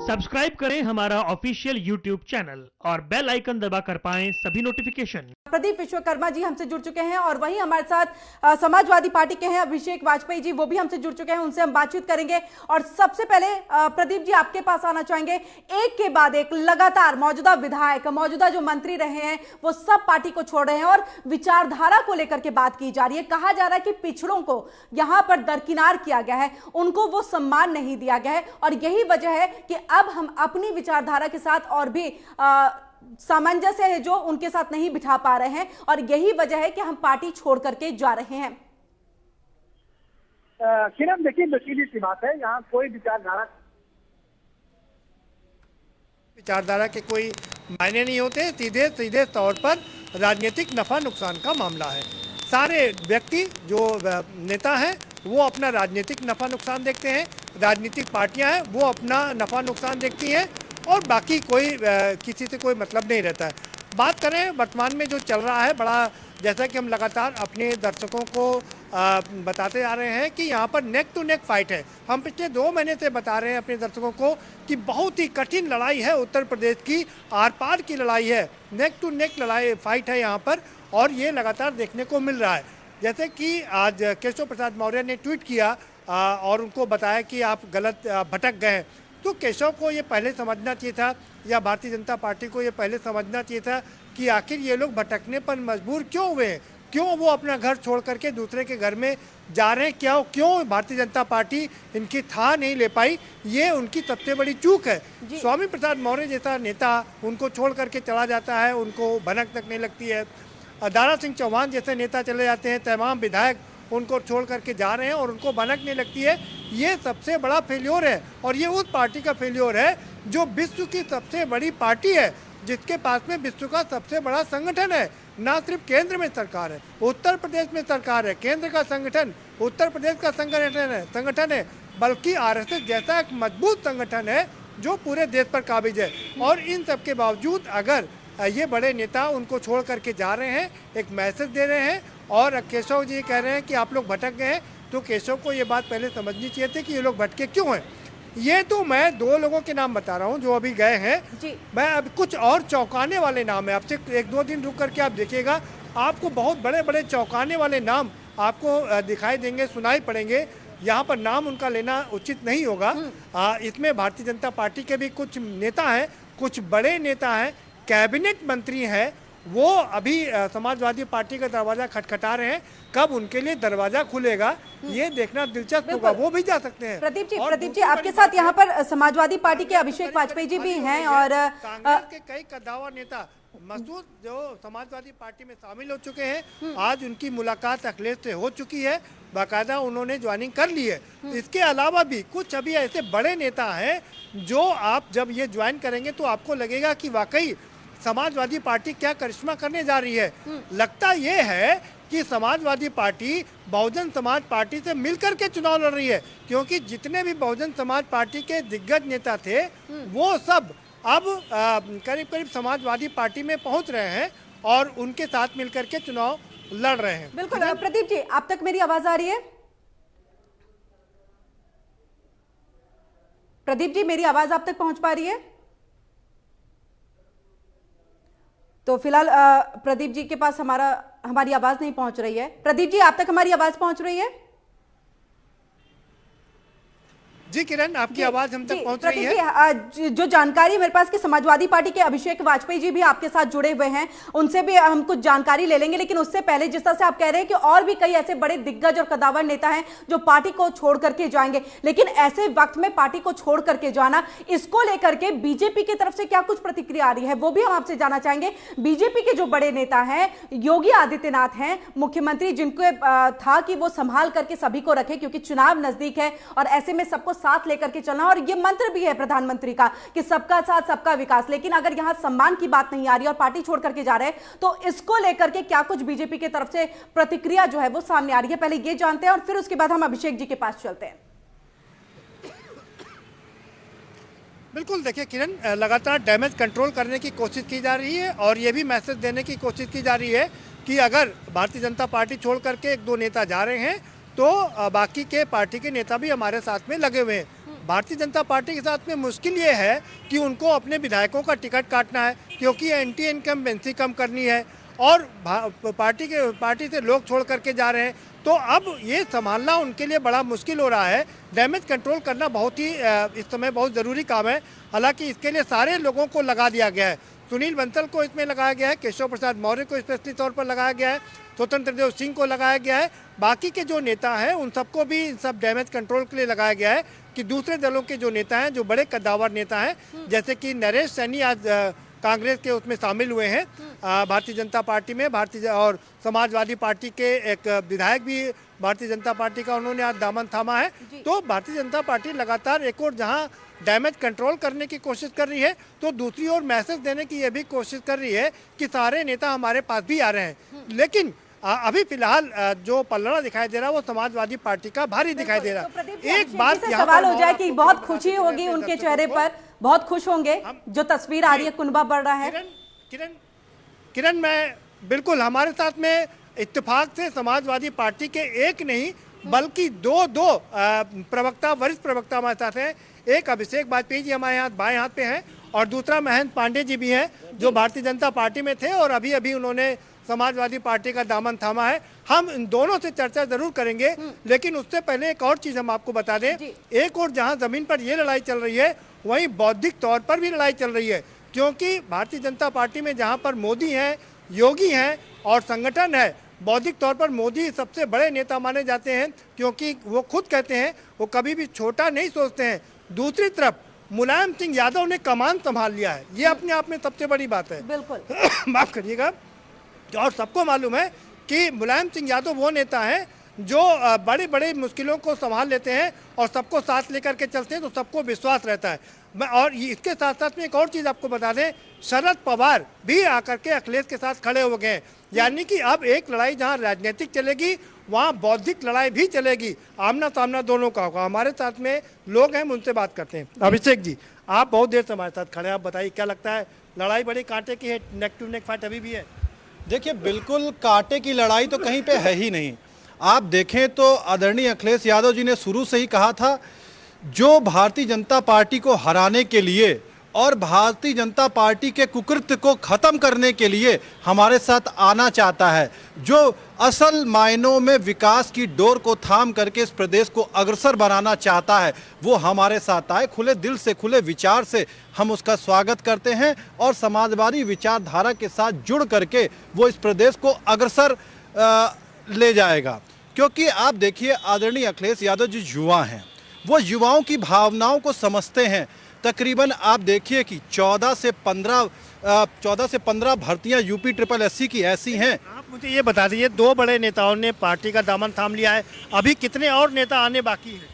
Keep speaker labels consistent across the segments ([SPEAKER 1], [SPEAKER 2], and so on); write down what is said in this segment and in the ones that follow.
[SPEAKER 1] Subscribe करें हमारा official YouTube channel और बेल आइकन दबाकर पाएं सभी नोटिफिकेशन।
[SPEAKER 2] प्रदीप विश्वकर्मा जी हमसे जुड़ चुके हैं और वहीं हमारे साथ समाजवादी पार्टी के हैं अभिषेक वाजपेयी जी, वो भी हमसे जुड़ चुके हैं, उनसे हम बातचीत करेंगे। और सबसे पहले प्रदीप जी आपके पास आना चाहेंगे। एक के बाद एक लगातार मौजूदा विधायक, मौजूदा जो मंत्री रहे हैं वो सब पार्टी को छोड़ रहे हैं और विचारधारा को लेकर के बात की जा रही है। कहा जा रहा है कि पिछड़ों को यहां पर दरकिनार किया गया है, उनको वो सम्मान नहीं दिया गया है और यही वजह है कि अब हम अपनी विचारधारा के साथ और भी सामंजस्य है जो उनके साथ नहीं बिठा पा रहे हैं और यही वजह है कि हम पार्टी छोड़ करके जा रहे हैं।
[SPEAKER 3] किरण देखिए, सीधी सी बात है, यहाँ कोई विचारधारा के कोई मायने नहीं होते। सीधे सीधे तौर पर राजनीतिक नफा नुकसान का मामला है। सारे व्यक्ति जो नेता हैं वो अपना राजनीतिक नफा नुकसान देखते हैं, राजनीतिक पार्टियां हैं वो अपना नफा नुकसान देखती हैं और बाकी कोई किसी से कोई मतलब नहीं रहता है। बात करें वर्तमान में जो चल रहा है, बड़ा जैसा कि हम लगातार अपने दर्शकों को बताते आ रहे हैं कि यहाँ पर नेक टू नेक फाइट है। हम पिछले 2 महीने से बता रहे हैं अपने दर्शकों को कि बहुत ही कठिन लड़ाई है, उत्तर प्रदेश की आर पार की लड़ाई है, नेक टू नेक लड़ाई फाइट है यहाँ पर और ये लगातार देखने को मिल रहा है। जैसे कि आज केशव प्रसाद मौर्य ने ट्वीट किया और उनको बताया कि आप गलत भटक गए हैं, तो केशव को ये पहले समझना चाहिए था या भारतीय जनता पार्टी को ये पहले समझना चाहिए था कि आखिर ये लोग भटकने पर मजबूर क्यों हुए हैं, क्यों वो अपना घर छोड़ करके दूसरे के घर में जा रहे हैं, क्यों भारतीय जनता पार्टी इनकी था नहीं ले पाई। ये उनकी सबसे बड़ी चूक है। स्वामी प्रसाद मौर्य जैसा नेता उनको छोड़ करके चला जाता है, उनको भनक तक नहीं लगती है। दारा सिंह चौहान जैसे नेता चले जाते हैं, तमाम विधायक उनको छोड़ करके जा रहे हैं और उनको भनक नहीं लगती है। ये सबसे बड़ा फेल्योर है और ये उस पार्टी का फेल्योर है जो विश्व की सबसे बड़ी पार्टी है, जिसके पास में विश्व का सबसे बड़ा संगठन है। ना सिर्फ केंद्र में सरकार है, उत्तर प्रदेश में सरकार है, केंद्र का संगठन उत्तर प्रदेश का संगठन है, बल्कि आरएसएस जैसा एक मजबूत संगठन है जो पूरे देश पर काबिज है। और इन सब के बावजूद अगर ये बड़े नेता उनको छोड़ करके जा रहे हैं, एक मैसेज दे रहे हैं और केशव जी कह रहे हैं कि आप लोग भटक गए हैं, तो केशव को ये बात पहले समझनी चाहिए थी कि ये लोग भटके क्यों हैं। ये तो मैं 2 लोगों के नाम बता रहा हूँ जो अभी गए हैं। मैं अब कुछ और चौंकाने वाले नाम है, आपसे 1-2 दिन रुक करके आप देखिएगा, आपको बहुत बड़े बड़े चौंकाने वाले नाम आपको दिखाई देंगे, सुनाई पड़ेंगे। यहाँ पर नाम उनका लेना उचित नहीं होगा। इसमें भारतीय जनता पार्टी के भी कुछ नेता हैं, कुछ बड़े नेता हैं, कैबिनेट मंत्री हैं, वो अभी समाजवादी पार्टी का दरवाजा खटखटा रहे हैं। कब उनके लिए दरवाजा खुलेगा ये देखना दिलचस्प होगा, वो भी जा सकते हैं।
[SPEAKER 2] प्रदीप जी आपके साथ यहाँ पर समाजवादी पार्टी के अभिषेक वाजपेयी जी भी हैं और
[SPEAKER 3] कांग्रेस के कई कद्दावर नेता मसूद जो समाजवादी पार्टी में शामिल हो चुके हैं। आज उनकी मुलाकात अखिलेश से हो चुकी है, बाकायदा उन्होंने ज्वाइनिंग कर ली है। इसके अलावा भी कुछ अभी ऐसे बड़े नेता हैं जो आप जब ये ज्वाइन करेंगे तो आपको लगेगा कि वाकई समाजवादी पार्टी क्या करिश्मा करने जा रही है। लगता ये है कि समाजवादी पार्टी बहुजन समाज पार्टी से मिलकर के चुनाव लड़ रही है, क्योंकि जितने भी बहुजन समाज पार्टी के दिग्गज नेता थे वो सब अब करीब करीब समाजवादी पार्टी में पहुंच रहे हैं और उनके साथ मिलकर के चुनाव लड़ रहे हैं।
[SPEAKER 2] बिल्कुल प्रदीप जी, आप तक मेरी आवाज आ रही है? प्रदीप जी मेरी आवाज आप तक पहुंच पा रही है? तो फिलहाल प्रदीप जी के पास हमारी आवाज नहीं पहुंच रही है। प्रदीप जी आप तक हमारी आवाज पहुंच रही है?
[SPEAKER 3] जी किरण, आपकी आवाज हम तक पहुंच रही है।
[SPEAKER 2] जो जानकारी मेरे पास कि समाजवादी पार्टी के अभिषेक वाजपेयी जी भी आपके साथ जुड़े हुए हैं, उनसे भी हम कुछ जानकारी ले लेंगे, लेकिन उससे पहले जिस तरह से आप कह रहे हैं कि और भी कई ऐसे बड़े दिग्गज और कद्दावर नेता हैं जो पार्टी को छोड़ करके जाएंगे, लेकिन ऐसे वक्त में पार्टी को छोड़ करके जाना, इसको लेकर के बीजेपी की तरफ से क्या कुछ प्रतिक्रिया आ रही है वो भी हम आपसे जानना चाहेंगे। बीजेपी के जो बड़े नेता हैं, योगी आदित्यनाथ हैं मुख्यमंत्री, जिनको था कि वो संभाल करके सभी को रखे क्योंकि चुनाव नजदीक है और ऐसे में सबको साथ लेकर के चलना, और ये मंत्र भी है प्रधानमंत्री का कि सबका साथ सबका विकास। लेकिन अगर यहां सम्मान की बात नहीं आ रही और पार्टी छोड़ करके जा रहे हैं तो इसको लेकर के क्या कुछ बीजेपी की तरफ से प्रतिक्रिया जो है वो सामने आ रही है, पहले ये जानते हैं और फिर उसके बाद हम अभिषेक जी के पास चलते हैं।
[SPEAKER 3] बिल्कुल, देखिए किरण, लगातार डैमेज कंट्रोल करने की कोशिश की जा रही है और ये भी मैसेज देने की कोशिश की जा रही है कि अगर भारतीय जनता पार्टी छोड़ करके 1-2 नेता जा रहे हैं तो बाकी के पार्टी के नेता भी हमारे साथ में लगे हुए हैं। भारतीय जनता पार्टी के साथ में मुश्किल ये है कि उनको अपने विधायकों का टिकट काटना है, क्योंकि एंटी इनकम्बेंसी कम करनी है और पार्टी से लोग छोड़ करके जा रहे हैं। तो अब ये संभालना उनके लिए बड़ा मुश्किल हो रहा है। डैमेज कंट्रोल करना बहुत ही इस समय बहुत ज़रूरी काम है। हालांकि इसके लिए सारे लोगों को लगा दिया गया है। सुनील बंसल को इसमें लगाया गया है, केशव प्रसाद मौर्य को स्पेशली तौर पर लगाया गया है, स्वतंत्र देव सिंह को लगाया गया है। बाकी के जो नेता हैं उन सबको भी इन सब डैमेज कंट्रोल के लिए लगाया गया है कि दूसरे दलों के जो नेता हैं, जो बड़े कद्दावर नेता हैं, जैसे कि नरेश सैनी आज कांग्रेस के उसमें शामिल हुए हैं भारतीय जनता पार्टी में, और समाजवादी पार्टी के एक विधायक भी भारतीय जनता पार्टी का उन्होंने आज दामन थामा है। तो भारतीय जनता पार्टी लगातार एक और जहां डैमेज कंट्रोल करने की कोशिश कर रही है, तो दूसरी ओर मैसेज देने की ये भी कोशिश कर रही है कि सारे नेता हमारे पास भी आ रहे हैं। लेकिन अभी फिलहाल जो पलड़ा दिखाई दे रहा है वो समाजवादी पार्टी का भारी दिखाई दे रहा है।
[SPEAKER 2] तो एक बात सवाल हो जाए कि बहुत खुशी होगी उनके चेहरे पर, बहुत खुश होंगे जो तस्वीर आ रही है, कुनबा बढ़ रहा है।
[SPEAKER 3] किरण मैं बिल्कुल, हमारे साथ में इत्तेफाक से समाजवादी पार्टी के एक नहीं बल्कि दो प्रवक्ता, वरिष्ठ प्रवक्ता हमारे साथ हैं। एक अभिषेक वाजपेयी जी हमारे यहाँ बाएं हाथ पे हैं और दूसरा महेंद्र पांडे जी भी हैं जो भारतीय जनता पार्टी में थे और अभी उन्होंने समाजवादी पार्टी का दामन थामा है। हम इन दोनों से चर्चा जरूर करेंगे, लेकिन उससे पहले एक और चीज हम आपको बता दें। एक और जहां जमीन पर ये लड़ाई चल रही है, वहीं बौद्धिक तौर पर भी लड़ाई चल रही है, क्योंकि भारतीय जनता पार्टी में जहां पर मोदी हैं, योगी हैं और संगठन है, बौद्धिक तौर पर मोदी सबसे बड़े नेता माने जाते हैं, क्योंकि वो खुद कहते हैं वो कभी भी छोटा नहीं सोचते हैं। दूसरी तरफ मुलायम सिंह यादव ने कमान संभाल लिया है, ये अपने आप में सबसे बड़ी बात है।
[SPEAKER 2] बिल्कुल
[SPEAKER 3] माफ करिएगा। और सबको मालूम है कि मुलायम सिंह यादव वो नेता हैं जो बड़ी बड़ी मुश्किलों को संभाल लेते हैं और सबको साथ लेकर के चलते हैं, तो सबको विश्वास रहता है। और इसके साथ साथ में एक और चीज़ आपको बता दें, शरद पवार भी आकर के अखिलेश के साथ खड़े हो गए हैं। यानी कि अब एक लड़ाई जहां राजनीतिक चलेगी वहां बौद्धिक लड़ाई भी चलेगी, आमना सामना दोनों का होगा। हमारे साथ में लोग हैं, उनसे बात करते हैं। अभिषेक जी, आप बहुत देर से हमारे साथ खड़े हैं, आप बताइए क्या लगता है, लड़ाई बड़ी कांटे की है, नेक टू नेक फाइट अभी भी है?
[SPEAKER 4] देखिए, बिल्कुल कांटे की लड़ाई तो कहीं पे है ही नहीं। आप देखें तो आदरणीय अखिलेश यादव जी ने शुरू से ही कहा था, जो भारतीय जनता पार्टी को हराने के लिए और भारतीय जनता पार्टी के कुकृत्य को खत्म करने के लिए हमारे साथ आना चाहता है, जो असल मायनों में विकास की डोर को थाम करके इस प्रदेश को अग्रसर बनाना चाहता है, वो हमारे साथ आए। खुले दिल से, खुले विचार से हम उसका स्वागत करते हैं और समाजवादी विचारधारा के साथ जुड़ करके वो इस प्रदेश को अग्रसर ले जाएगा। क्योंकि आप देखिए, आदरणीय अखिलेश यादव जी युवा हैं, वो युवाओं की भावनाओं को समझते हैं। तकरीबन आप देखिए कि 14 से 15 भर्तियां यूपी SSS की ऐसी हैं।
[SPEAKER 3] आप मुझे ये बता दीजिए, दो बड़े नेताओं ने पार्टी का दामन थाम लिया है, अभी कितने और नेता आने बाकी हैं?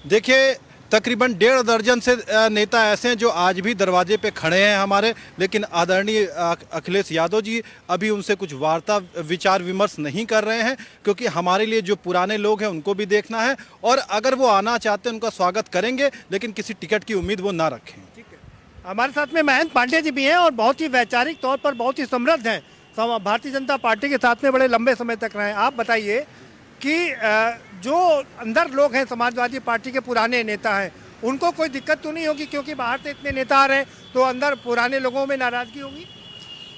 [SPEAKER 4] देखिए, तकरीबन 1.5 दर्जन से नेता ऐसे हैं जो आज भी दरवाजे पे खड़े हैं हमारे, लेकिन आदरणीय अखिलेश यादव जी अभी उनसे कुछ वार्ता विचार विमर्श नहीं कर रहे हैं, क्योंकि हमारे लिए जो पुराने लोग हैं उनको भी देखना है, और अगर वो आना चाहते हैं उनका स्वागत करेंगे, लेकिन किसी टिकट की उम्मीद वो ना रखें।
[SPEAKER 3] ठीक है, हमारे साथ में महेंद्र पांडे जी भी हैं और बहुत ही वैचारिक तौर पर बहुत ही समृद्ध हैं, भारतीय जनता पार्टी के साथ में बड़े लंबे समय तक रहे हैं। आप बताइए कि जो अंदर लोग हैं, समाजवादी पार्टी के पुराने नेता हैं, उनको कोई दिक्कत तो नहीं होगी, क्योंकि बाहर से इतने नेता आ रहे हैं, तो अंदर पुराने लोगों में नाराजगी होगी?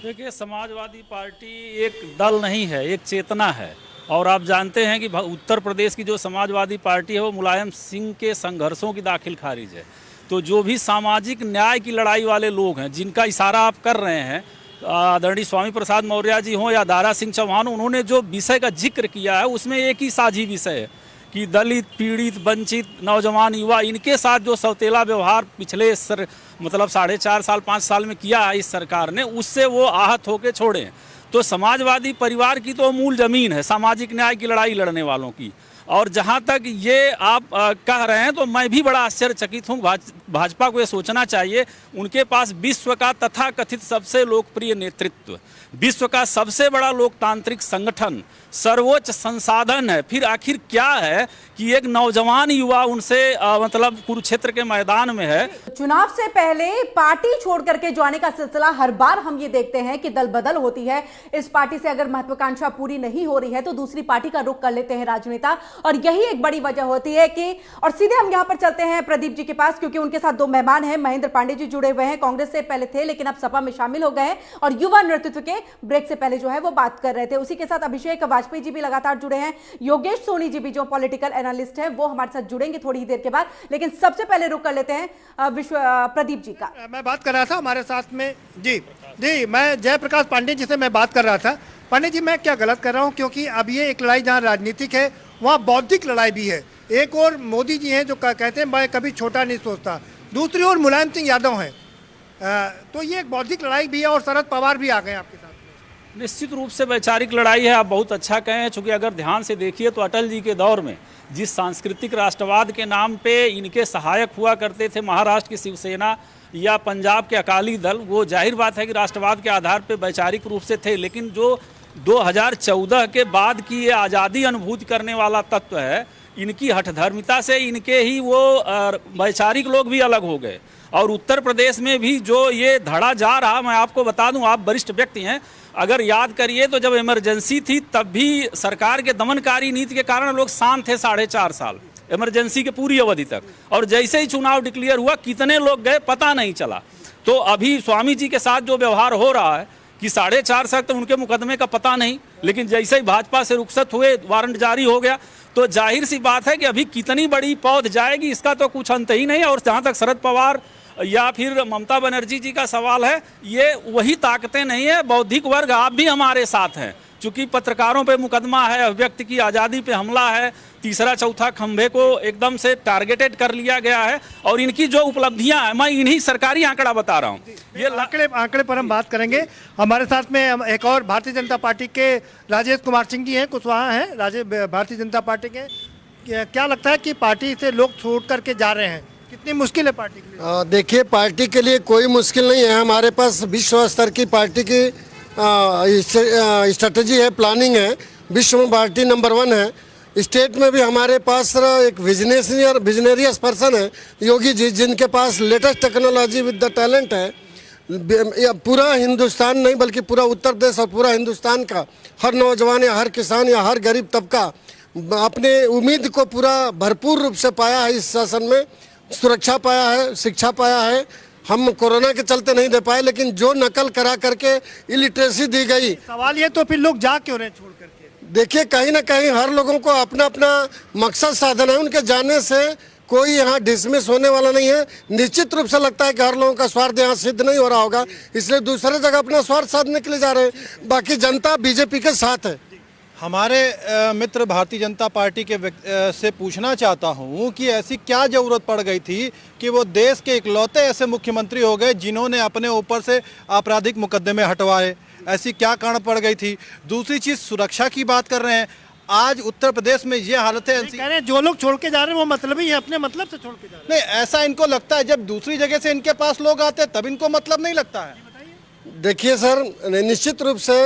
[SPEAKER 5] देखिए, समाजवादी पार्टी एक दल नहीं है, एक चेतना है। और आप जानते हैं कि उत्तर प्रदेश की जो समाजवादी पार्टी है वो मुलायम सिंह के संघर्षों की दाखिल खारिज है। तो जो भी सामाजिक न्याय की लड़ाई वाले लोग हैं, जिनका इशारा आप कर रहे हैं, आदरणीय स्वामी प्रसाद मौर्य जी हों या दारा सिंह चौहान, उन्होंने जो विषय का जिक्र किया है उसमें एक ही साझी विषय है कि दलित, पीड़ित, वंचित, नौजवान, युवा, इनके साथ जो सौतेला व्यवहार पिछले 4.5 साल 5 साल में किया है इस सरकार ने, उससे वो आहत होकर छोड़े। तो समाजवादी परिवार की तो मूल जमीन है सामाजिक न्याय की लड़ाई लड़ने वालों की। और जहाँ तक ये आप कह रहे हैं, तो मैं भी बड़ा आश्चर्यचकित हूँ। भाजपा को ये सोचना चाहिए, उनके पास विश्व का तथाकथित सबसे लोकप्रिय नेतृत्व, विश्व का सबसे बड़ा लोकतांत्रिक संगठन, सर्वोच्च संसाधन है, फिर आखिर क्या है कि एक नौजवान युवा उनसे मतलब कुरुक्षेत्र के मैदान में है।
[SPEAKER 2] चुनाव से पहले पार्टी छोड़ करके जाने का सिलसिला हर बार हम ये देखते हैं कि दल बदल होती है। इस पार्टी से अगर महत्वाकांक्षा पूरी नहीं हो रही है तो दूसरी पार्टी का रुख कर लेते हैं राजनेता, और यही एक बड़ी वजह होती है कि, और सीधे हम यहां पर चलते हैं प्रदीप जी के पास, क्योंकि उनके साथ दो मेहमान हैं। महेंद्र पांडे जी जुड़े हुए हैं, कांग्रेस से पहले थे लेकिन अब सपा में शामिल हो गए हैं और युवा नेतृत्व के ब्रेक से पहले जो है वो बात कर रहे थे। उसी के साथ अभिषेक वाजपेयी जी भी लगातार जुड़े हैं, योगेश सोनी जी भी जो पॉलिटिकल एनालिस्ट है वो हमारे साथ जुड़ेंगे थोड़ी ही देर के बाद। लेकिन सबसे पहले रुक कर लेते हैं प्रदीप जी का।
[SPEAKER 3] मैं बात कर रहा था हमारे साथ में जी मैं जयप्रकाश पांडे जी से मैं बात कर रहा था। पांडे जी, मैं क्या गलत कर रहा हूं? क्योंकि अब ये एक लड़ाई जहां राजनीतिक है वहां बौद्धिक लड़ाई भी है। एक और मोदी जी हैं जो कहते हैं मैं कभी छोटा नहीं सोचता, दूसरी ओर मुलायम सिंह यादव हैं। तो ये एक बौद्धिक लड़ाई भी है और शरद पवार भी आ गए आपके साथ में।
[SPEAKER 5] निश्चित रूप से वैचारिक लड़ाई है, आप बहुत अच्छा कहें। चूंकि अगर ध्यान से देखिए तो अटल जी के दौर में जिस सांस्कृतिक राष्ट्रवाद के नाम पे इनके सहायक हुआ करते थे महाराष्ट्र की शिवसेना या पंजाब के अकाली दल, वो जाहिर बात है कि राष्ट्रवाद के आधार पे वैचारिक रूप से थे। लेकिन जो 2014 के बाद की ये आज़ादी अनुभूति करने वाला तत्व है, इनकी हठधर्मिता से इनके ही वो वैचारिक लोग भी अलग हो गए। और उत्तर प्रदेश में भी जो ये धड़ा जा रहा, मैं आपको बता दूं, आप वरिष्ठ व्यक्ति हैं, अगर याद करिए तो जब इमरजेंसी थी तब भी सरकार के दमनकारी नीति के कारण लोग शांत थे 4.5 साल इमरजेंसी के पूरी अवधि तक। और जैसे ही चुनाव डिक्लेयर हुआ कितने लोग गए पता नहीं चला। तो अभी स्वामी जी के साथ जो व्यवहार हो रहा है कि 4.5 साल तक उनके मुकदमे का पता नहीं, लेकिन जैसे ही भाजपा से रुखसत हुए वारंट जारी हो गया, तो जाहिर सी बात है कि अभी कितनी बड़ी पौध जाएगी इसका तो कुछ अंत ही नहीं है। और जहाँ तक शरद पवार या फिर ममता बनर्जी जी का सवाल है, ये वही ताकतें नहीं है। बौद्धिक वर्ग आप भी हमारे साथ हैं, चूंकि पत्रकारों पे मुकदमा है, अभिव्यक्ति की आज़ादी पे हमला है, तीसरा चौथा खंभे को एकदम से टारगेटेड कर लिया गया है। और इनकी जो उपलब्धियां हैं, मैं इन्हीं सरकारी आंकड़ा बता रहा हूं।
[SPEAKER 3] ये आंकड़े पर हम बात करेंगे। हमारे साथ में एक और भारतीय जनता पार्टी के राजेश कुमार सिंह जी हैं, कुशवाहा हैं, भारतीय जनता पार्टी के। क्या लगता है कि पार्टी से लोग छोड़ करके जा रहे हैं, कितनी मुश्किल है पार्टी के लिए?
[SPEAKER 6] देखिए, पार्टी के लिए कोई मुश्किल नहीं है। हमारे पास विश्व स्तर की पार्टी की स्ट्रेटजी है, प्लानिंग है। विश्व में पार्टी नंबर 1 है। स्टेट में भी हमारे पास एक विजनरियस पर्सन है, योगी जी, जिनके पास latest technology with the talent है। पूरा हिंदुस्तान नहीं बल्कि पूरा उत्तर प्रदेश और पूरा हिंदुस्तान का हर नौजवान या हर किसान या हर गरीब तबका अपने उम्मीद को पूरा भरपूर रूप से पाया है। इस शासन में सुरक्षा पाया है, शिक्षा पाया है। हम कोरोना के चलते नहीं दे पाए, लेकिन जो नकल करा करके इलिटरेसी दी गई।
[SPEAKER 3] सवाल ये तो फिर लोग जा क्यों रहे छोड़ करके?
[SPEAKER 6] देखिए, कहीं ना कहीं हर लोगों को अपना अपना मकसद साधन है। उनके जाने से कोई यहाँ डिसमिस होने वाला नहीं है। निश्चित रूप से लगता है कि हर लोगों का स्वार्थ यहाँ सिद्ध नहीं हो रहा होगा, इसलिए दूसरे जगह अपना स्वार्थ साधने के लिए जा रहे हैं। बाकी जनता बीजेपी के साथ है।
[SPEAKER 4] हमारे मित्र भारतीय जनता पार्टी के से पूछना चाहता हूं कि ऐसी क्या जरूरत पड़ गई थी कि वो देश के इकलौते ऐसे मुख्यमंत्री हो गए जिन्होंने अपने ऊपर से आपराधिक मुकदमे हटवाए? ऐसी क्या कारण पड़ गई थी? दूसरी चीज, सुरक्षा की बात कर रहे हैं। आज उत्तर प्रदेश में ये हालत है,
[SPEAKER 3] कह रहे हैं जो लोग छोड़ के जा रहे हैं वो मतलब ही है, अपने मतलब से छोड़ के जा रहे हैं।
[SPEAKER 4] नहीं, ऐसा इनको लगता है। जब दूसरी जगह से इनके पास लोग आते हैं तब इनको मतलब नहीं लगता है।
[SPEAKER 6] देखिए सर, निश्चित रूप से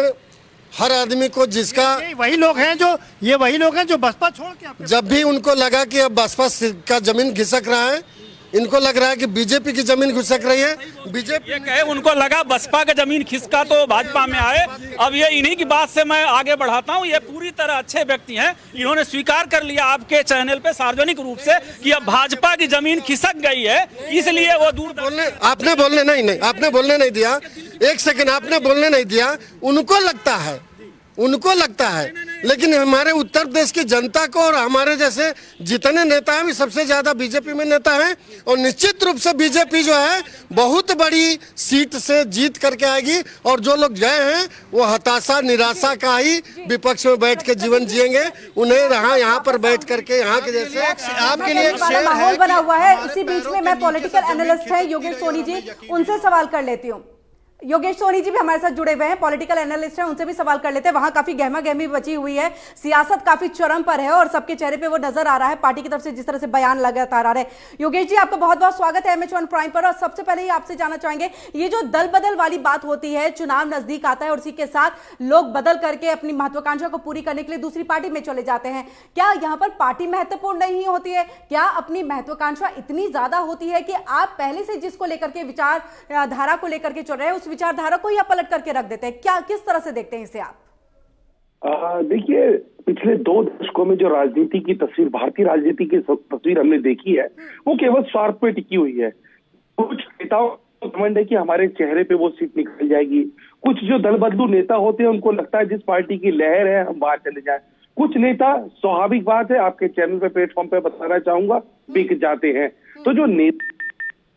[SPEAKER 6] हर आदमी को जिसका
[SPEAKER 3] ये वही लोग हैं जो बसपा छोड़ के
[SPEAKER 6] जब भी उनको लगा कि अब बसपा का जमीन खिसक रहा है, इनको लग रहा है कि बीजेपी की जमीन खिसक रही है। बीजेपी
[SPEAKER 5] ये कहे उनको लगा बसपा का जमीन खिसका तो भाजपा में आए। अब ये इन्हीं की बात से मैं आगे बढ़ाता हूँ। ये पूरी तरह अच्छे व्यक्ति हैं, इन्होंने स्वीकार कर लिया आपके चैनल पे सार्वजनिक रूप से कि अब भाजपा की जमीन खिसक गई है, इसलिए वो दूर
[SPEAKER 6] बोलने आपने बोलने नहीं आपने बोलने नहीं दिया। एक सेकंड, आपने बोलने नहीं दिया। उनको लगता है, लेकिन हमारे उत्तर प्रदेश की जनता को और हमारे जैसे जितने नेता हैं, सबसे ज्यादा बीजेपी में नेता हैं। और निश्चित रूप से बीजेपी जो है बहुत बड़ी सीट से जीत करके आएगी। और जो लोग गए हैं वो हताशा निराशा का ही विपक्ष में बैठ के जीवन जिएंगे। उन्हें यहाँ पर बैठ करके यहाँ के जैसे
[SPEAKER 2] आपके लिए माहौल बना हुआ है। इसी बीच में मैं पॉलिटिकल एनालिस्ट है योगेश सोनी जी, उनसे सवाल कर लेती हूँ। योगेश सोनी जी भी हमारे साथ जुड़े हुए हैं, पॉलिटिकल एनालिस्ट हैं, उनसे भी सवाल कर लेते हैं। वहां काफी गहमा गहमी बची हुई है, सियासत काफी चरम पर है और सबके चेहरे पे वो नजर आ रहा है पार्टी की तरफ से जिस तरह से बयान लगातार आ रहे हैं। योगेश जी, आपका बहुत बहुत स्वागत है MH1 प्राइम पर। और सबसे पहले ही आपसे जानना चाहेंगे, ये जो दल बदल वाली बात होती है, चुनाव नजदीक आता है और उसी के साथ लोग बदल करके अपनी महत्वाकांक्षा को पूरी करने के लिए दूसरी पार्टी में चले जाते हैं, क्या यहाँ पर पार्टी महत्वपूर्ण नहीं होती है? क्या अपनी महत्वाकांक्षा इतनी ज्यादा होती है कि आप पहले से जिसको लेकर के विचारधारा को लेकर के चल रहे हैं, उस विचारधारा को ही पलट करके रख देते हैं? क्या, किस तरह से देखते हैं इसे आप?
[SPEAKER 7] देखिए, पिछले 2 दशकों में जो राजनीति की तस्वीर, भारतीय राजनीति की तस्वीर हमने देखी है, वो केवल स्वार्थ पे टिकी हुई है। कुछ नेताओं को घमंड है कि हमारे चेहरे पे वो सीट निकल जाएगी। कुछ जो दल बदलू नेता होते हैं, उनको लगता है जिस पार्टी की लहर है हम वहां चले जाएं। कुछ नेता, स्वाभाविक बात है, आपके चैनल पे, प्लेटफॉर्म पे बताना चाहूंगा, बिक जाते हैं। तो जो नेता,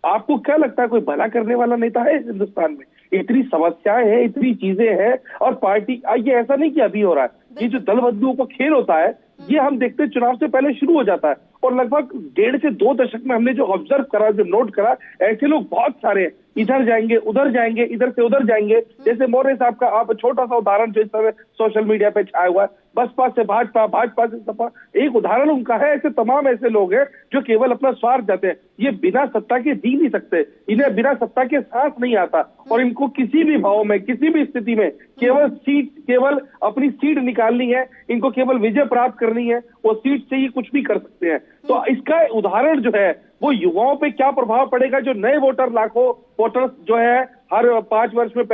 [SPEAKER 7] आपको क्या लगता है कोई भला करने वाला नेता है हिंदुस्तान में? इतनी समस्याएं हैं, इतनी चीजें हैं, और पार्टी, ये ऐसा नहीं कि अभी हो रहा है, ये जो दल बदलुओं का खेल होता है, ये हम देखते हैं चुनाव से पहले शुरू हो जाता है। और लगभग 1.5 से 2 दशक में हमने जो ऑब्जर्व करा, जो नोट करा, ऐसे लोग बहुत सारे हैं, इधर जाएंगे, उधर जाएंगे, इधर से उधर जाएंगे। जैसे मौर्य साहब का आप छोटा सा उदाहरण जो इस समय सोशल मीडिया पे छाया हुआ है, बसपा से भाजपा, भाजपा से सपा, एक उदाहरण उनका है। ऐसे तमाम ऐसे लोग हैं जो केवल अपना स्वार्थ चाहते हैं। ये बिना सत्ता के जी नहीं सकते, इन्हें बिना सत्ता के सांस नहीं आता, और इनको किसी भी भाव में, किसी भी स्थिति में केवल सीट, केवल अपनी सीट निकालनी है, इनको केवल विजय प्राप्त करनी है, वो सीट से ही कुछ भी कर सकते हैं। तो इसका उदाहरण जो है वो युवाओं पे क्या प्रभाव पड़ेगा, जो नए वोटर, लाखों वोटर्स जो है हर 5 वर्ष में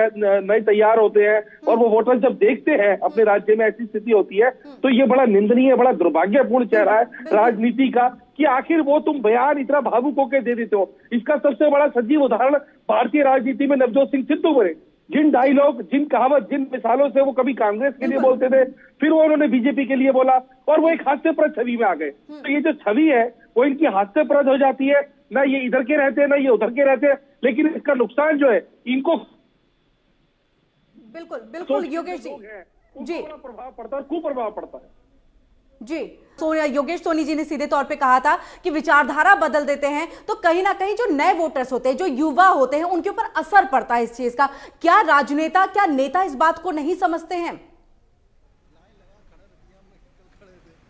[SPEAKER 7] नए तैयार होते हैं, और वो वोटर जब देखते हैं अपने राज्य में ऐसी स्थिति होती है, तो ये बड़ा निंदनीय, बड़ा दुर्भाग्यपूर्ण चेहरा है राजनीति का, कि आखिर वो तुम बयान इतना भावुक होकर दे देते हो। इसका सबसे बड़ा सजीव उदाहरण भारतीय राजनीति में नवजोत सिंह सिद्धू बने। जिन डायलॉग, जिन कहावत, जिन मिसालों से वो कभी कांग्रेस के लिए बोलते थे, फिर वो उन्होंने बीजेपी के लिए बोला, और वो एक हास्यप्रद छवि में आ गए। तो ये जो छवि है वो इनकी हास्यप्रद हो जाती है, ना ये इधर के रहते हैं, ना ये उधर के रहते हैं, लेकिन इसका नुकसान जो है इनको,
[SPEAKER 2] बिल्कुल बिल्कुल योगेश जी,
[SPEAKER 7] प्रभाव पड़ता है, कुप्रभाव पड़ता है
[SPEAKER 2] जी। योगेश सोनी जी ने सीधे तौर पे कहा था कि विचारधारा बदल देते हैं तो कहीं ना कहीं जो नए वोटर्स होते हैं, जो युवा होते हैं, उनके ऊपर असर पड़ता है इस चीज का। क्या राजनेता, क्या नेता इस बात को नहीं समझते हैं?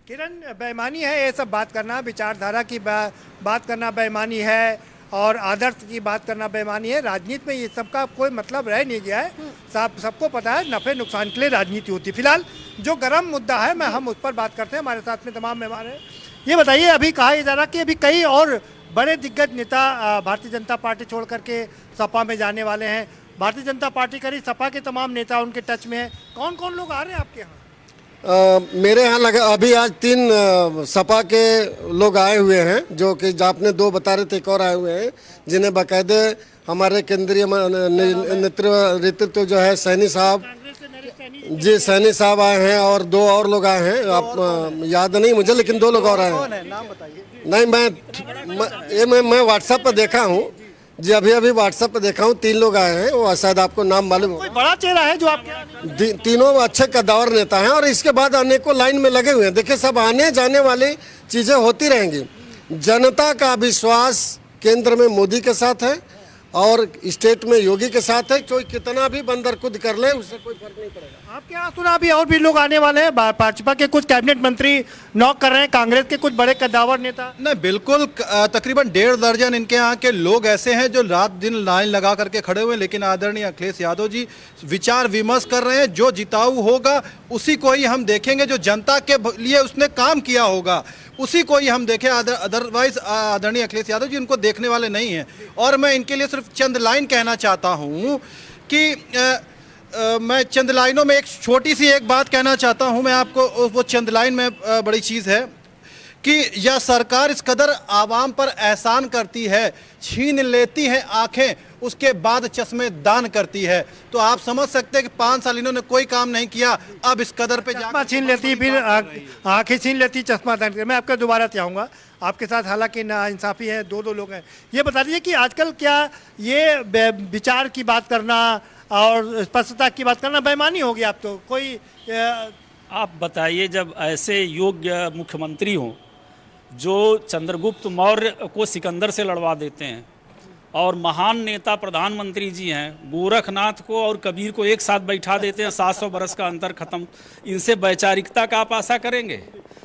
[SPEAKER 3] किरण, बेईमानी है ये सब बात करना, विचारधारा की बात करना बेईमानी है, और आदर्श की बात करना बेईमानी है। राजनीति में ये सबका कोई मतलब रह नहीं गया है। सबको पता है नफे नुकसान के लिए राजनीति होती है। फिलहाल जो गर्म मुद्दा है, हम उस पर बात करते हैं। हमारे साथ में तमाम मेहमान हैं। ये बताइए, अभी कहा जा रहा कि अभी कई और बड़े दिग्गज नेता भारतीय जनता पार्टी छोड़ करके सपा में जाने वाले हैं। भारतीय जनता पार्टी करी, सपा के तमाम नेता उनके टच में है। कौन कौन लोग आ रहे हैं आपके यहाँ?
[SPEAKER 6] मेरे यहाँ लगा, अभी आज 3 सपा के लोग आए हुए हैं, जो कि आपने 2 बता रहे थे, एक और आए हुए हैं, जिन्हें बाकायदे हमारे केंद्रीय नेतृत्व जो है सैनी साहब जी, सैनी साहब आए हैं, और 2 और लोग आए हैं। आप याद नहीं मुझे, लेकिन 2 लोग और आए हैं।
[SPEAKER 3] नाम बताइए।
[SPEAKER 6] नहीं, मैं व्हाट्सएप पर देखा हूँ जी, अभी व्हाट्सएप पे देखा हूँ 3 लोग आए हैं, वो शायद आपको नाम मालूम हो।
[SPEAKER 3] कोई बड़ा चेहरा है जो आपके?
[SPEAKER 6] तीनों अच्छे कद्दावर नेता हैं, और इसके बाद अनेकों लाइन में लगे हुए हैं। देखिए, सब आने जाने वाली चीजें होती रहेंगी। जनता का विश्वास केंद्र में मोदी के साथ है, और स्टेट में योगी के साथ है। कोई कितना भी बंदर खुद कर ले, उससे कोई फर्क नहीं पड़ेगा।
[SPEAKER 3] आपके यहाँ सुना अभी और भी लोग आने वाले हैं, भाजपा के कुछ कैबिनेट मंत्री नॉक कर रहे हैं, कांग्रेस के कुछ बड़े कद्दावर नेता।
[SPEAKER 4] नहीं, बिल्कुल, तकरीबन 1.5 दर्जन इनके यहाँ के लोग ऐसे हैं जो रात दिन लाइन लगा करके खड़े हुए, लेकिन आदरणीय अखिलेश यादव जी विचार विमर्श कर रहे हैं। जो जिताऊ होगा उसी को ही हम देखेंगे, जो जनता के लिए उसने काम किया होगा उसी को ही हम देखें। अदरवाइज आदरणीय अखिलेश यादव जी उनको देखने वाले नहीं हैं। और मैं इनके लिए सिर्फ चंद लाइन कहना चाहता हूँ कि मैं चंद लाइनों में एक छोटी सी एक बात कहना चाहता हूँ मैं आपको। वो चंद लाइन में बड़ी चीज़ है कि यह सरकार इस कदर आवाम पर एहसान करती है, छीन लेती है आंखें, उसके बाद चश्मे दान करती है। तो आप समझ सकते हैं कि 5 साल इन्होंने कोई काम नहीं किया, अब इस कदर पे
[SPEAKER 3] चश्मा छीन लेती, फिर आंखें छीन लेती, चश्मा दान करती। मैं आपका दोबारा चाहूँगा आपके साथ, हालांकि नाइंसाफ़ी है, 2 लोग हैं। ये बता दीजिए कि आजकल क्या ये विचार की बात करना और स्पष्टता की बात करना बेईमानी होगी? आप तो कोई
[SPEAKER 5] आप बताइए, जब ऐसे योग्य मुख्यमंत्री हों जो चंद्रगुप्त मौर्य को सिकंदर से लड़वा देते हैं, और महान नेता प्रधानमंत्री जी हैं, गोरखनाथ को और कबीर को एक साथ बैठा देते हैं, 700 बरस का अंतर खत्म, इनसे वैचारिकता का आप आशा करेंगे?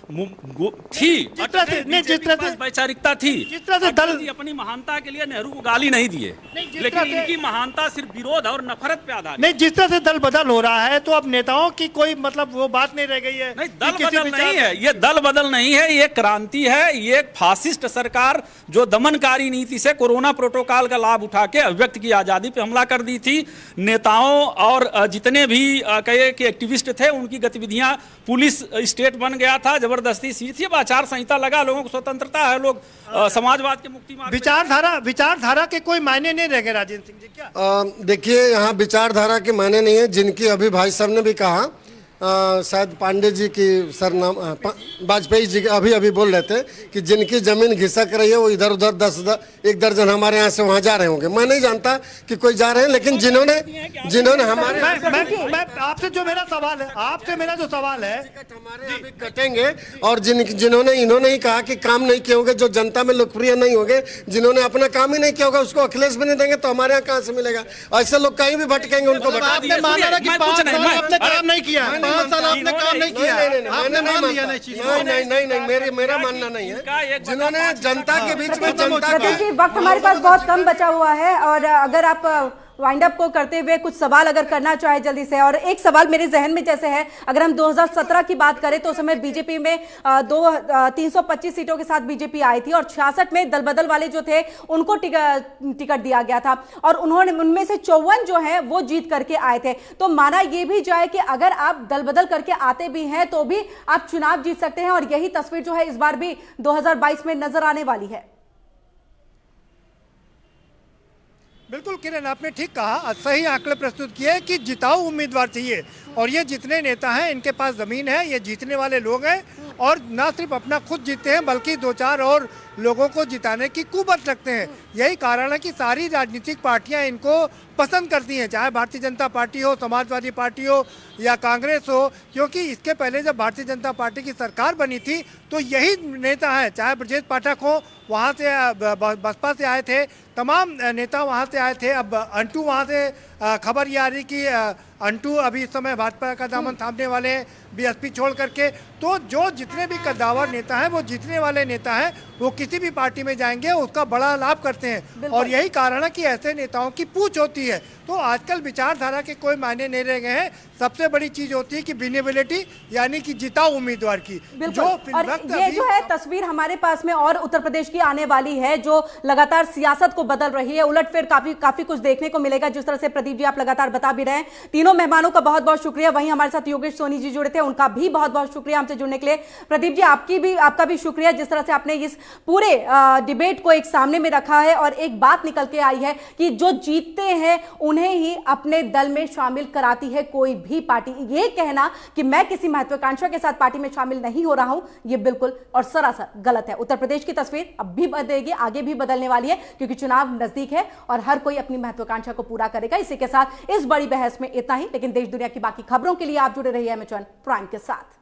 [SPEAKER 5] थी,
[SPEAKER 3] तरह से- नहीं, जिस तरह से-
[SPEAKER 5] वैचारिकता थी।
[SPEAKER 3] जिस तरह से
[SPEAKER 5] अटल जी अपनी महानता के लिए नेहरू को गाली नहीं दिए,
[SPEAKER 3] जिस
[SPEAKER 5] लेकिन
[SPEAKER 3] तरह से-
[SPEAKER 5] इनकी महानता सिर्फ विरोध और नफरत पे आधारित।
[SPEAKER 3] नहीं, जिस तरह से दल बदल हो रहा है तो अब नेताओं की कोई मतलब वो बात नहीं रह गई है।
[SPEAKER 5] नहीं,
[SPEAKER 3] कि
[SPEAKER 5] दल
[SPEAKER 3] किसी
[SPEAKER 5] बदल
[SPEAKER 3] विचार-
[SPEAKER 5] नहीं है, ये दल बदल नहीं है, ये क्रांति है। ये एक फासिस्ट सरकार जो दमनकारी नीति से कोरोना प्रोटोकॉल का लाभ उठा के अभिव्यक्त की आजादी पे हमला कर दी थी। नेताओं और जितने भी कहे कि एक्टिविस्ट थे, उनकी गतिविधियां, पुलिस स्टेट बन गया था, जबरदस्ती सीट थी, अब आचार संहिता लगा, लोगों को स्वतंत्रता है, लोग समाजवाद के मुक्ति मार्ग पे-
[SPEAKER 3] विचारधारा के कोई मायने नहीं रह गए राजेंद्र सिंह जी क्या?
[SPEAKER 6] देखिए, यहाँ विचारधारा के मायने नहीं है, जिनकी अभी भाई साहब ने भी कहा, शायद पांडे जी की सरनाम वाजपेयी जी अभी अभी बोल रहे थे कि जिनकी जमीन घिसक रही है वो इधर उधर एक दर्जन हमारे यहाँ से वहाँ जा रहे होंगे। मैं नहीं जानता कि कोई जा रहे हैं, लेकिन जिन्होंने हमारे
[SPEAKER 3] मैं आपसे जो मेरा सवाल है, आपसे मेरा जो सवाल है,
[SPEAKER 6] हमारे अभी कटेंगे, और जिन्होंने इन्होंने ही कहा कि काम नहीं किए होंगे, जो जनता में लोकप्रिय नहीं होंगे, जिन्होंने अपना काम ही नहीं किया होगा, उसको अखिलेश भी नहीं देंगे, तो हमारे यहाँ कहाँ से मिलेगा? ऐसे लोग कहीं भी भटकेंगे, उनको
[SPEAKER 3] आपने माना ना कि 5 साल आपने काम नहीं किया है, 5 साल आपने काम नहीं किया, आपने मान लिया
[SPEAKER 6] नहीं, मेरा मानना नहीं है। जिन्होंने जनता के बीच में
[SPEAKER 2] प्रतीक जी, वक्त हमारे पास बहुत कम बचा हुआ है, और अगर आप वाइंड अप को करते हुए कुछ सवाल अगर करना चाहे जल्दी से। और एक सवाल मेरे जहन में जैसे है, अगर हम 2017 की बात करें तो उस समय बीजेपी में 325 सीटों के साथ बीजेपी आई थी, और 66 में दल बदल वाले जो थे उनको टिकट दिया गया था, और उन्होंने उनमें से 54 जो है वो जीत करके आए थे। तो माना ये भी जाए कि अगर आप दल बदल करके आते भी हैं तो भी आप चुनाव जीत सकते हैं, और यही तस्वीर जो है इस बार भी 2022 में नजर आने वाली है।
[SPEAKER 3] बिल्कुल किरण, आपने ठीक कहा, सही आंकड़े प्रस्तुत किए कि जिताऊ उम्मीदवार चाहिए, और ये जितने नेता हैं इनके पास जमीन है, ये जीतने वाले लोग हैं, और ना सिर्फ अपना खुद जीतते हैं बल्कि 2-4 और लोगों को जिताने की कुवत रखते हैं। यही कारण है कि सारी राजनीतिक पार्टियां इनको पसंद करती हैं, चाहे भारतीय जनता पार्टी हो, समाजवादी पार्टी हो या कांग्रेस हो, क्योंकि इसके पहले जब भारतीय जनता पार्टी की सरकार बनी थी तो यही नेता हैं, चाहे ब्रजेश पाठक हो, वहाँ से बसपा से आए थे, तमाम नेता वहाँ से आए थे। अब अंटू वहाँ से खबर ये आ रही कि अंटू अभी इस समय भाजपा का दामन थामने वाले हैं, बीएसपी छोड़ करके। तो जो जितने भी कद्दावर नेता हैं, वो जीतने वाले नेता हैं, वो किसी भी पार्टी में जाएंगे उसका बड़ा लाभ करते हैं, और यही कारण है कि ऐसे नेताओं की पूछ होती है। तो आजकल विचारधारा के कोई मायने नहीं रह गए हैं, सबसे बड़ी चीज होती है कि विनेबिलिटी, यानी कि जिताऊ उम्मीदवार की। जो
[SPEAKER 2] और ये जो है तस्वीर हमारे पास में और उत्तर प्रदेश की आने वाली है, जो लगातार सियासत को बदल रही है, उलटफेर काफी कुछ देखने को मिलेगा, जिस तरह से प्रदीप जी आप लगातार बता भी रहे हैं। तीनों मेहमानों का बहुत बहुत शुक्रिया, वहीं हमारे साथ योगेश सोनी जी जुड़े थे, उनका भी बहुत बहुत शुक्रिया हमसे जुड़ने के लिए। प्रदीप जी, आपका भी शुक्रिया, जिस तरह से आपने इस पूरे डिबेट को एक सामने में रखा है, और एक बात निकल के आई है कि जो जीतते हैं उन्हें ही अपने दल में शामिल कराती है कोई भी पार्टी। ये कहना कि मैं किसी महत्वाकांक्षा के साथ पार्टी में शामिल नहीं हो रहा हूं, ये बिल्कुल और सरासर गलत है। उत्तर प्रदेश की तस्वीर अब भी बदलेगी, आगे भी बदलने वाली है, क्योंकि चुनाव नजदीक है और हर कोई अपनी महत्वाकांक्षा को पूरा करेगा। इसी के साथ इस बड़ी बहस में इतना ही, लेकिन देश दुनिया की बाकी खबरों के लिए आप जुड़े रहिए एमएच1 प्राइम के साथ।